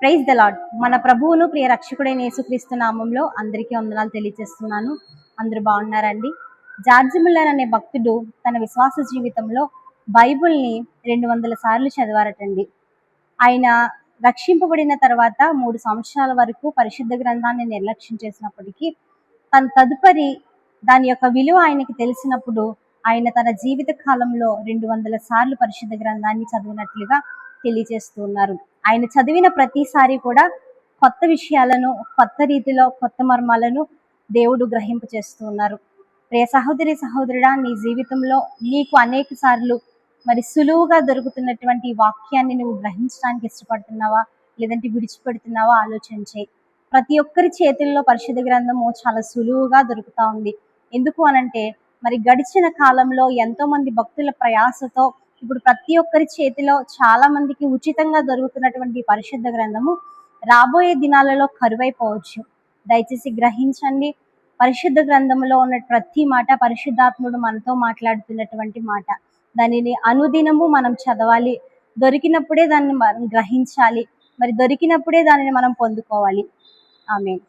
Praise the lord. మన ప్రభువును ప్రియ రక్షకుడైన యేసుక్రీస్తు నామంలో అందరికీ వందనాలు తెలియజేస్తున్నాను. అందరూ బాగున్నారండి. జార్జ్ మిల్లర్ అనే భక్తుడు తన విశ్వాస జీవితంలో బైబిల్ని 200 సార్లు చదివారటండి. ఆయన రక్షింపబడిన తర్వాత 3 సంవత్సరాల వరకు పరిశుద్ధ గ్రంథాన్ని నిర్లక్ష్యం చేసినప్పటికీ తన తదుపరి దాని యొక్క విలువ ఆయనకి తెలిసినప్పుడు ఆయన తన జీవిత కాలంలో 200 సార్లు పరిశుద్ధ గ్రంథాన్ని చదివినట్లుగా తెలియజేస్తూ ఉన్నారు. ఆయన చదివిన ప్రతిసారి కూడా కొత్త విషయాలను, కొత్త రీతిలో, కొత్త మర్మాలను దేవుడు గ్రహింప చేస్తూ ఉన్నారు. ప్రియ సహోదరి సహోదరుడా, నీ జీవితంలో నీకు అనేక సార్లు మరి సులువుగా దొరుకుతున్నటువంటి వాక్యాన్ని నువ్వు గ్రహించడానికి ఇష్టపడుతున్నావా, లేదంటే విడిచిపెడుతున్నావా ఆలోచించే. ప్రతి ఒక్కరి చేతుల్లో పరిశుద్ధ గ్రంథము చాలా సులువుగా దొరుకుతా ఉంది. ఎందుకు అనంటే మరి గడిచిన కాలంలో ఎంతో మంది భక్తుల ప్రయాసతో ఇప్పుడు ప్రతి ఒక్కరి చేతిలో చాలా మందికి ఉచితంగా దొరుకుతున్నటువంటి పరిశుద్ధ గ్రంథము రాబోయే దినాలలో కరువైపోవచ్చు. దయచేసి గ్రహించండి. పరిశుద్ధ గ్రంథంలో ఉన్న ప్రతి మాట పరిశుద్ధాత్ముడు మనతో మాట్లాడుతున్నటువంటి మాట. దానిని అనుదినము మనం చదవాలి. దొరికినప్పుడే దాన్ని మనం గ్రహించాలి. మరి దొరికినప్పుడే దానిని మనం పొందుకోవాలి. ఆమేన్.